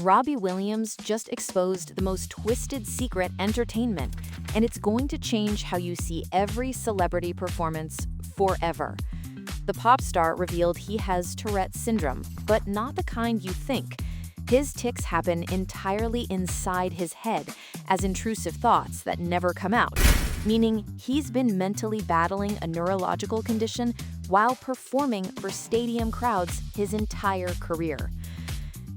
Robbie Williams just exposed the most twisted secret entertainment, and it's going to change how you see every celebrity performance forever. The pop star revealed he has Tourette's syndrome, but not the kind you think. His tics happen entirely inside his head as intrusive thoughts that never come out, meaning he's been mentally battling a neurological condition while performing for stadium crowds his entire career.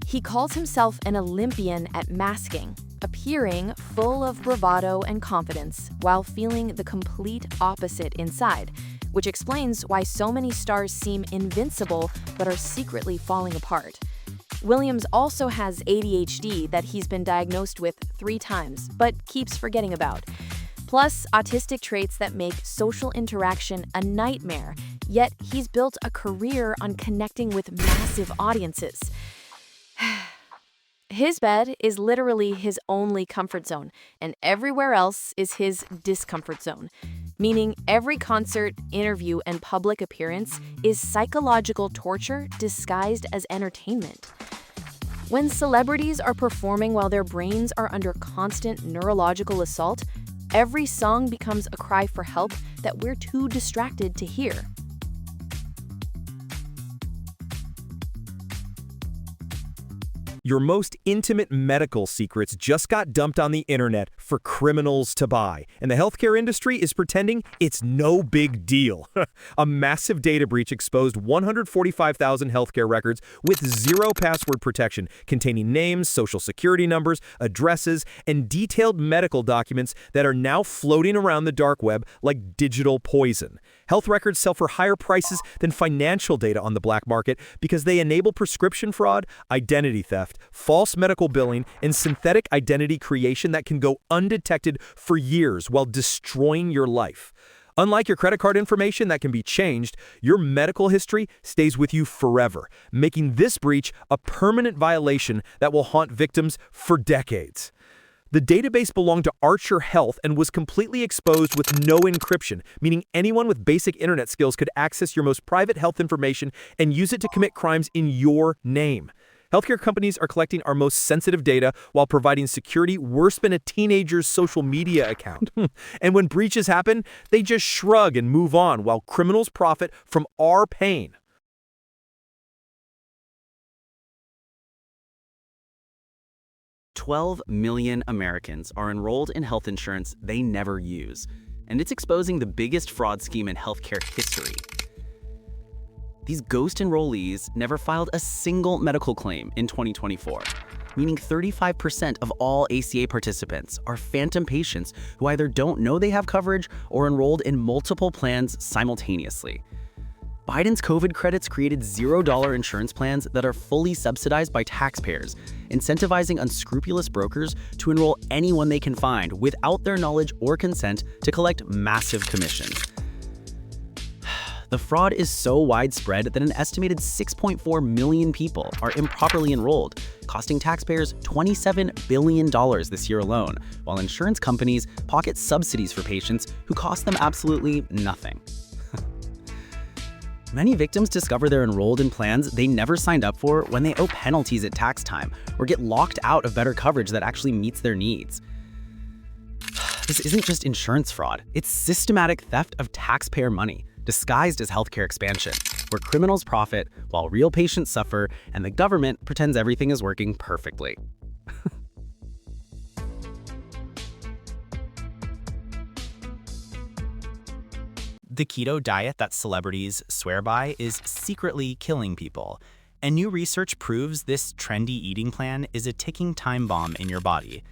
He calls himself an Olympian at masking, appearing full of bravado and confidence while feeling the complete opposite inside, which explains why so many stars seem invincible but are secretly falling apart. Williams also has ADHD that he's been diagnosed with 3 times, but keeps forgetting about. Plus, autistic traits that make social interaction a nightmare, yet he's built a career on connecting with massive audiences. His bed is literally his only comfort zone, and everywhere else is his discomfort zone, meaning every concert, interview, and public appearance is psychological torture disguised as entertainment. When celebrities are performing while their brains are under constant neurological assault, every song becomes a cry for help that we're too distracted to hear. Your most intimate medical secrets just got dumped on the internet for criminals to buy, and the healthcare industry is pretending it's no big deal. A massive data breach exposed 145,000 healthcare records with zero password protection, containing names, social security numbers, addresses, and detailed medical documents that are now floating around the dark web like digital poison. Health records sell for higher prices than financial data on the black market because they enable prescription fraud, identity theft, false medical billing, and synthetic identity creation that can go undetected for years while destroying your life. Unlike your credit card information that can be changed, your medical history stays with you forever, making this breach a permanent violation that will haunt victims for decades. The database belonged to Archer Health and was completely exposed with no encryption, meaning anyone with basic internet skills could access your most private health information and use it to commit crimes in your name. Healthcare companies are collecting our most sensitive data while providing security worse than a teenager's social media account. And when breaches happen, they just shrug and move on while criminals profit from our pain. $12 million Americans are enrolled in health insurance they never use, and it's exposing the biggest fraud scheme in healthcare history. These ghost enrollees never filed a single medical claim in 2024, meaning 35% of all ACA participants are phantom patients who either don't know they have coverage or enrolled in multiple plans simultaneously. Biden's COVID credits created $0 insurance plans that are fully subsidized by taxpayers, incentivizing unscrupulous brokers to enroll anyone they can find without their knowledge or consent to collect massive commissions. The fraud is so widespread that an estimated 6.4 million people are improperly enrolled, costing taxpayers $27 billion this year alone, while insurance companies pocket subsidies for patients who cost them absolutely nothing. Many victims discover they're enrolled in plans they never signed up for when they owe penalties at tax time or get locked out of better coverage that actually meets their needs. This isn't just insurance fraud, it's systematic theft of taxpayer money, disguised as healthcare expansion, where criminals profit while real patients suffer and the government pretends everything is working perfectly. The keto diet that celebrities swear by is secretly killing people, and new research proves this trendy eating plan is a ticking time bomb in your body.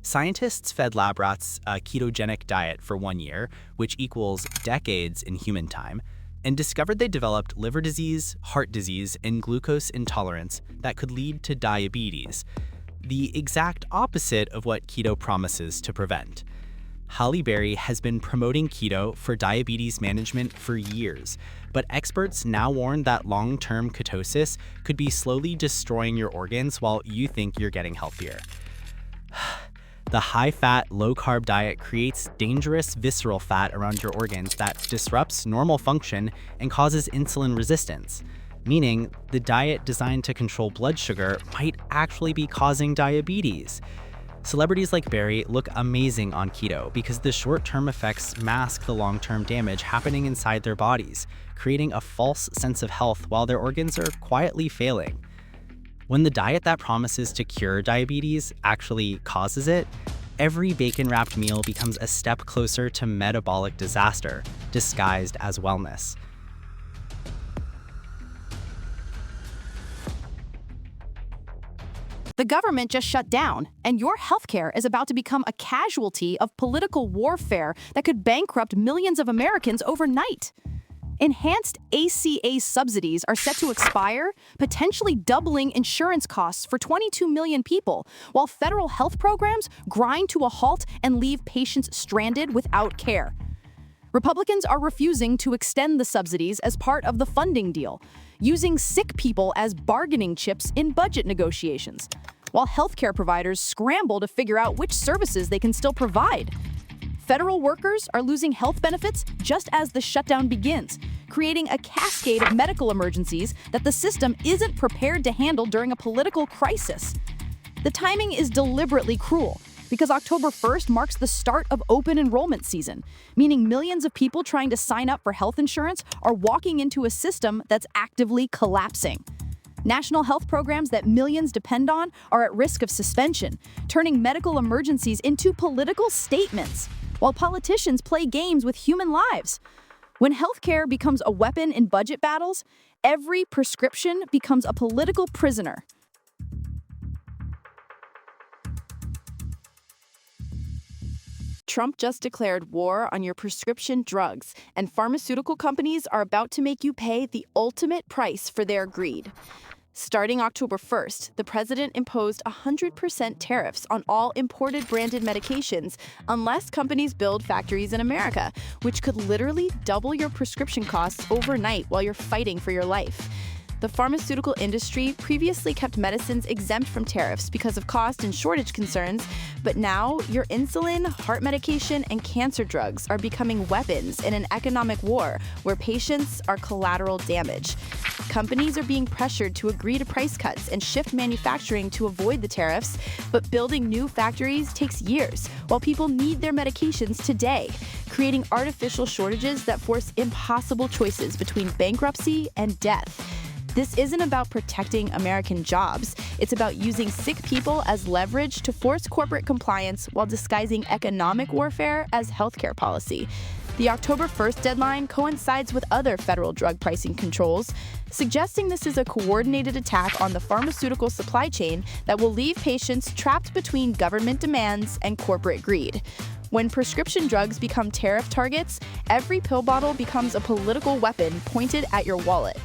Scientists fed lab rats a ketogenic diet for 1 year, which equals decades in human time, and discovered they developed liver disease, heart disease, and glucose intolerance that could lead to diabetes, the exact opposite of what keto promises to prevent. Halle Berry has been promoting keto for diabetes management for years, but experts now warn that long-term ketosis could be slowly destroying your organs while you think you're getting healthier. The high-fat, low-carb diet creates dangerous visceral fat around your organs that disrupts normal function and causes insulin resistance. meaning the diet designed to control blood sugar might actually be causing diabetes. Celebrities like Barry look amazing on keto because the short-term effects mask the long-term damage happening inside their bodies, creating a false sense of health while their organs are quietly failing. When the diet that promises to cure diabetes actually causes it, every bacon-wrapped meal becomes a step closer to metabolic disaster, disguised as wellness. The government just shut down, and your healthcare is about to become a casualty of political warfare that could bankrupt millions of Americans overnight. Enhanced ACA subsidies are set to expire, potentially doubling insurance costs for 22 million people, while federal health programs grind to a halt and leave patients stranded without care. Republicans are refusing to extend the subsidies as part of the funding deal, using sick people as bargaining chips in budget negotiations, while healthcare providers scramble to figure out which services they can still provide. Federal workers are losing health benefits just as the shutdown begins, creating a cascade of medical emergencies that the system isn't prepared to handle during a political crisis. The timing is deliberately cruel, because October 1st marks the start of open enrollment season, meaning millions of people trying to sign up for health insurance are walking into a system that's actively collapsing. National health programs that millions depend on are at risk of suspension, turning medical emergencies into political statements, while politicians play games with human lives. When healthcare becomes a weapon in budget battles, every prescription becomes a political prisoner. Trump just declared war on your prescription drugs, and pharmaceutical companies are about to make you pay the ultimate price for their greed. Starting October 1st, the president imposed 100% tariffs on all imported branded medications unless companies build factories in America, which could literally double your prescription costs overnight while you're fighting for your life. The pharmaceutical industry previously kept medicines exempt from tariffs because of cost and shortage concerns, but now your insulin, heart medication, and cancer drugs are becoming weapons in an economic war where patients are collateral damage. Companies are being pressured to agree to price cuts and shift manufacturing to avoid the tariffs, but building new factories takes years, while people need their medications today, creating artificial shortages that force impossible choices between bankruptcy and death. This isn't about protecting American jobs. It's about using sick people as leverage to force corporate compliance while disguising economic warfare as healthcare policy. The October 1st deadline coincides with other federal drug pricing controls, suggesting this is a coordinated attack on the pharmaceutical supply chain that will leave patients trapped between government demands and corporate greed. When prescription drugs become tariff targets, every pill bottle becomes a political weapon pointed at your wallet.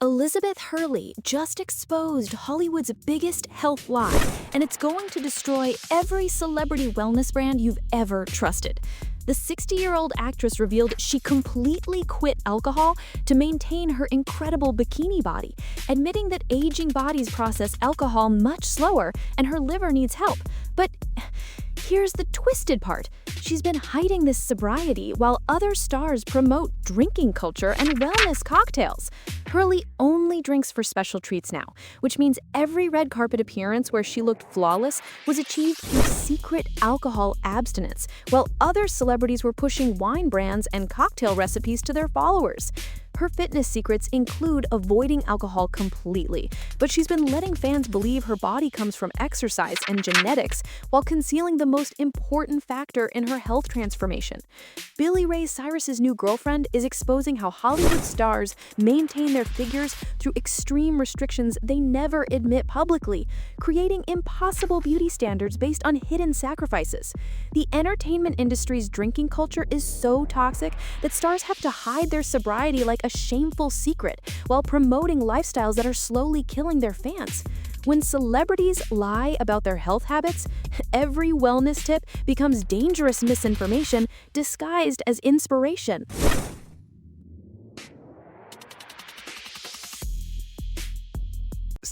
Elizabeth Hurley just exposed Hollywood's biggest health lie, and it's going to destroy every celebrity wellness brand you've ever trusted. The 60-year-old actress revealed she completely quit alcohol to maintain her incredible bikini body, admitting that aging bodies process alcohol much slower and her liver needs help. But here's the twisted part. She's been hiding this sobriety while other stars promote drinking culture and wellness cocktails. Hurley only drinks for special treats now, which means every red carpet appearance where she looked flawless was achieved through secret alcohol abstinence, while other celebrities were pushing wine brands and cocktail recipes to their followers. Her fitness secrets include avoiding alcohol completely, but she's been letting fans believe her body comes from exercise and genetics while concealing the most important factor in her health transformation. Billy Ray Cyrus's new girlfriend is exposing how Hollywood stars maintain their figures through extreme restrictions they never admit publicly, creating impossible beauty standards based on hidden sacrifices. The entertainment industry's drinking culture is so toxic that stars have to hide their sobriety like a shameful secret while promoting lifestyles that are slowly killing their fans. When celebrities lie about their health habits, every wellness tip becomes dangerous misinformation disguised as inspiration.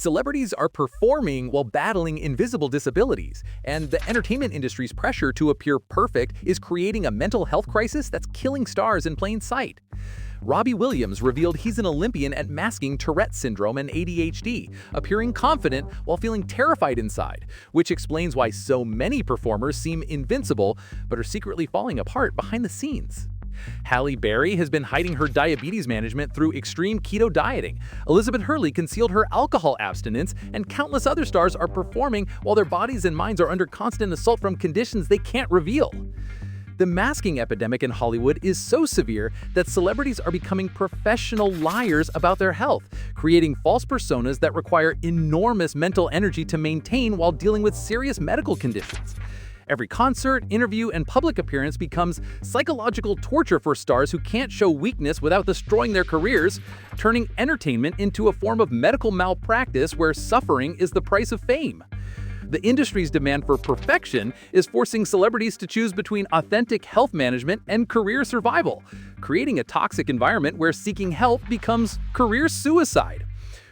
Celebrities are performing while battling invisible disabilities, and the entertainment industry's pressure to appear perfect is creating a mental health crisis that's killing stars in plain sight. Robbie Williams revealed he's an Olympian at masking Tourette syndrome and ADHD, appearing confident while feeling terrified inside, which explains why so many performers seem invincible but are secretly falling apart behind the scenes. Halle Berry has been hiding her diabetes management through extreme keto dieting. Elizabeth Hurley concealed her alcohol abstinence, and countless other stars are performing while their bodies and minds are under constant assault from conditions they can't reveal. The masking epidemic in Hollywood is so severe that celebrities are becoming professional liars about their health, creating false personas that require enormous mental energy to maintain while dealing with serious medical conditions. Every concert, interview, and public appearance becomes psychological torture for stars who can't show weakness without destroying their careers, turning entertainment into a form of medical malpractice where suffering is the price of fame. The industry's demand for perfection is forcing celebrities to choose between authentic health management and career survival, creating a toxic environment where seeking help becomes career suicide.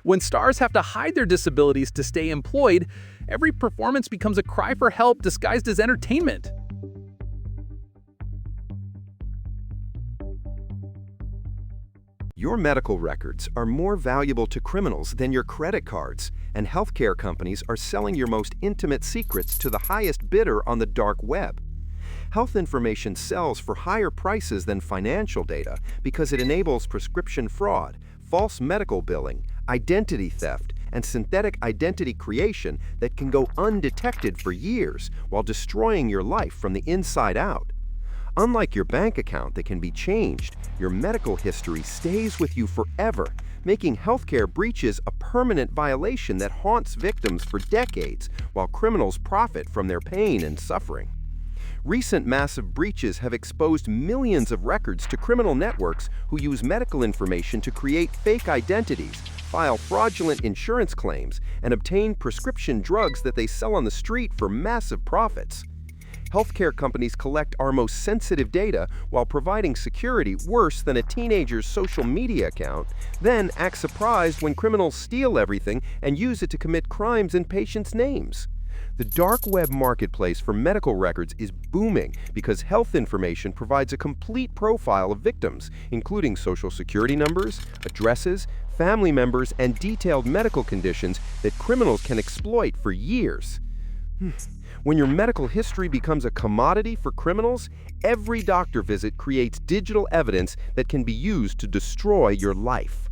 When stars have to hide their disabilities to stay employed, every performance becomes a cry for help disguised as entertainment. Your medical records are more valuable to criminals than your credit cards, and healthcare companies are selling your most intimate secrets to the highest bidder on the dark web. Health information sells for higher prices than financial data because it enables prescription fraud, false medical billing, identity theft, and synthetic identity creation that can go undetected for years while destroying your life from the inside out. Unlike your bank account that can be changed, your medical history stays with you forever, making healthcare breaches a permanent violation that haunts victims for decades while criminals profit from their pain and suffering. Recent massive breaches have exposed millions of records to criminal networks who use medical information to create fake identities, file fraudulent insurance claims, and obtain prescription drugs that they sell on the street for massive profits. Healthcare companies collect our most sensitive data while providing security worse than a teenager's social media account, then act surprised when criminals steal everything and use it to commit crimes in patients' names. The dark web marketplace for medical records is booming because health information provides a complete profile of victims, including social security numbers, addresses, family members, and detailed medical conditions that criminals can exploit for years. When your medical history becomes a commodity for criminals, every doctor visit creates digital evidence that can be used to destroy your life.